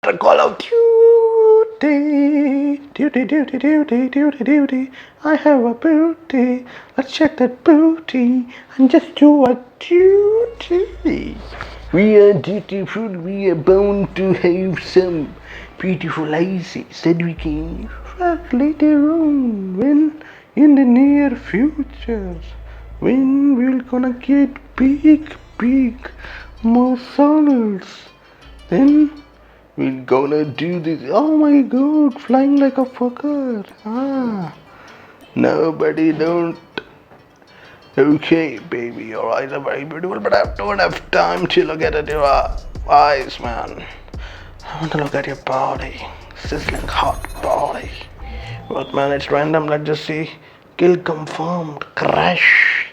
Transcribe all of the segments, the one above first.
extra call out. Duty, duty, duty, duty, duty, duty. I have a booty. Let's check that booty and just do a duty. We are dutiful. We are bound to have some beautiful ices that we can rock later on. When in the near future, when we're gonna get big muscles, then we're gonna do this. Oh my god, flying like a fucker. Nobody don't. Okay, baby, your eyes are very beautiful, but I don't have time to look at your eyes, man. I want to look at your body, sizzling hot body. But man, it's random. Let's just see. Kill confirmed. Crash.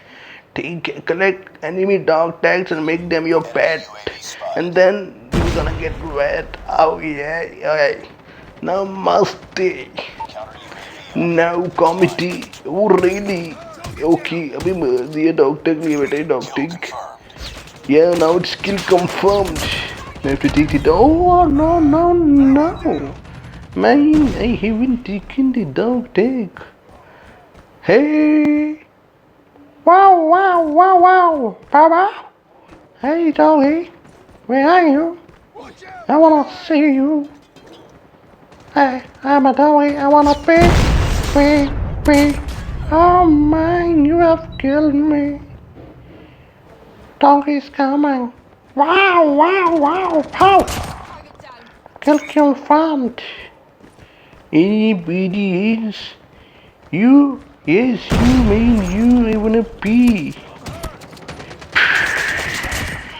Collect enemy dog tags and make them your pet, and then you're gonna get wet. Oh yeah, okay. Namaste. Now committee. Oh really? Okay, अभी दिए dog tag लिए बेटे dog tag. Yeah, now it's skill confirmed. I have to take it. Oh no. Man, I haven't taken the dog tag. Hey. Wow, Baba. Hey, doggy. Where are you? I wanna see you. Hey, I'm a doggy. I wanna pee. Oh man, you have killed me. Doggy's coming. Wow. Pow. Kill confirmed. Anybody else? You? Yes, you mean you. I wanna pee.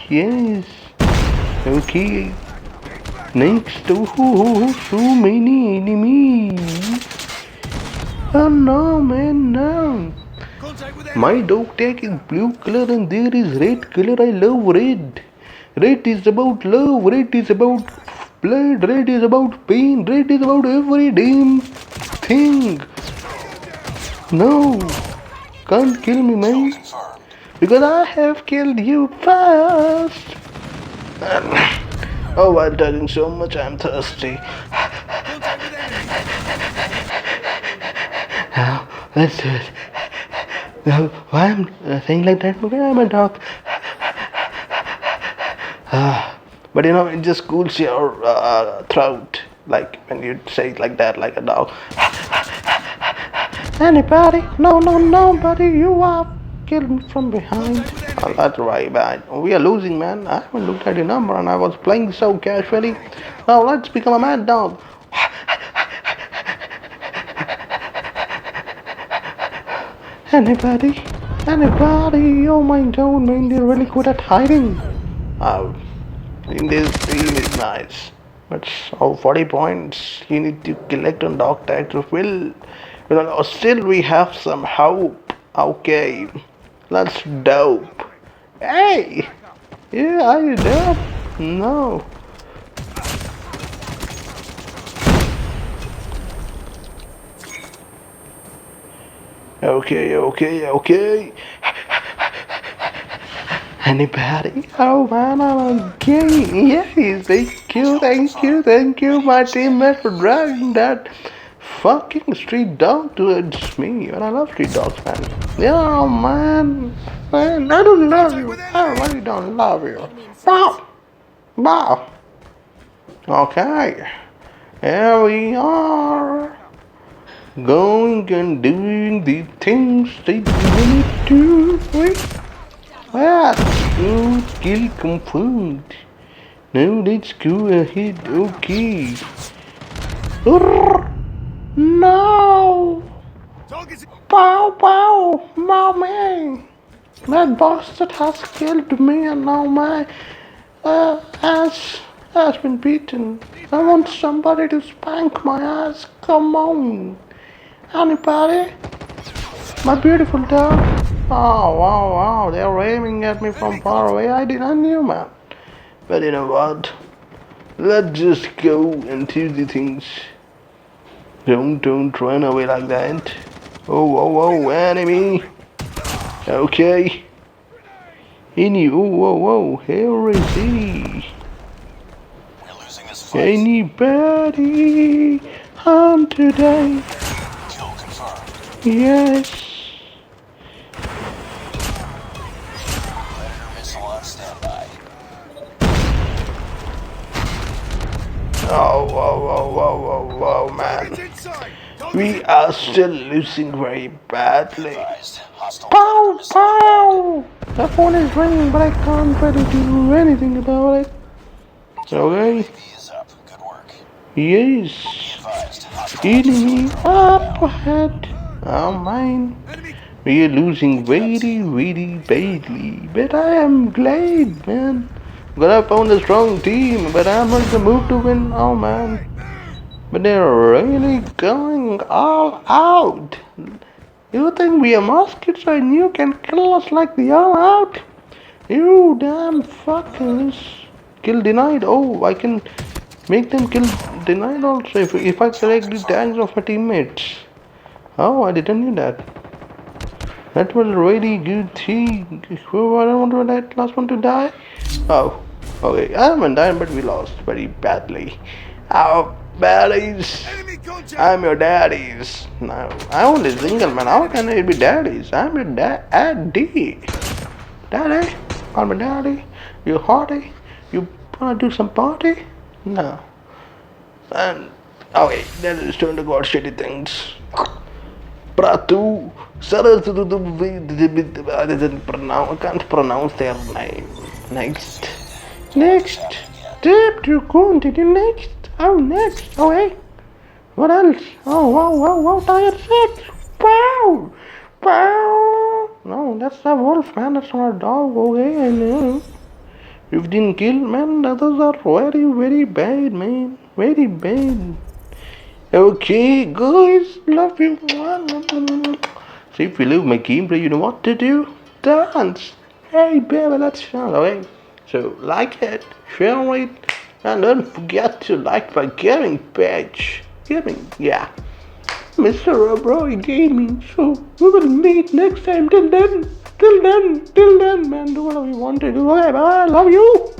Yes. Okay. Next. Oh, so many enemies. Oh no, man, no. My dog tag is blue color and there is red color. I love red. Red is about love. Red is about blood. Red is about pain. Red is about every damn thing. No. Can't kill me, man. Because I have killed you first. Oh, while talking so much, I'm thirsty. Now, let's do it. Now, why I'm saying like that? Okay, I'm a dog. But you know, it just cools your throat. Like when you say it like that, like a dog. Anybody? No, nobody. You are killed me from behind. Oh, that's right, man. We are losing, man. I haven't looked at your number and I was playing so casually. Now let's become a mad dog. Anybody? Oh my god, man, they're really good at hiding. Oh, in this team is nice. But 40 points you need to collect on dog tag to fill. You know, still we have some hope. Okay, let's dope. Hey! Yeah, are you dope? No. Okay. Anybody? Oh man, I'm a gay. Yes, thank you, my teammate for dragging that fucking street dog towards me. And I love street dogs, man. Yeah, man, I don't love you. I really don't love you. Wow. Okay, here we are. Going and doing the things that you want to do. Let's go, skill confirmed. Now let's go ahead. Okay. No! Pow! Mommy! That bastard has killed me and now my ass has been beaten. I want somebody to spank my ass. Come on. Anybody? My beautiful dog. Oh, wow. They're aiming at me from far away. I knew, man. But you know what? Let's just go and do the things. Don't run away like that. Oh, enemy. Okay. Whoa, here is he. Anybody home today? Yes. Oh, whoa, whoa, whoa, whoa, whoa, man. We are still losing very badly. Pow, pow! The phone is ringing, but I can't really do anything about it. Okay. Yes. Enemy up ahead. Oh, mine. We are losing very, very badly. But I am glad, man. But I found a strong team, but I'm not in the mood to win. Oh, man. But they're really going all out. You think we are musket and you can kill us like the all out? You damn fuckers. Kill denied. Oh, I can make them kill denied also if I select the tags of my teammates. Oh, I didn't know that. That was a really good thing. Who I don't want to that last one to die? Oh, okay. I haven't died, but we lost very badly. Oh, baddies. I'm your daddies. No, I'm only single man. How can I be daddies? I'm your daddy. Daddy, call me daddy. You hearty? You wanna do some party? No. And okay, then it's turn to go out shitty things. Pratu, I can't pronounce their name. Next. Next. Tip to continue next. Oh, next. Oh, hey. What else? Oh, wow, wow, wow, tired six. Pow! Pow! No, that's a wolf, man. That's not a dog. Okay, I know. 15 kill, man. Those are very, very bad, man. Very bad. Okay, guys, love you. So if you love my gameplay, you know what to do? Dance. Hey, baby, let's dance, okay? So like it, share it, and don't forget to like my gaming page. Gaming, yeah. Mr. Robroy Gaming. So we will meet next time. Till then, man, do whatever you want to do. Okay, bye. Love you.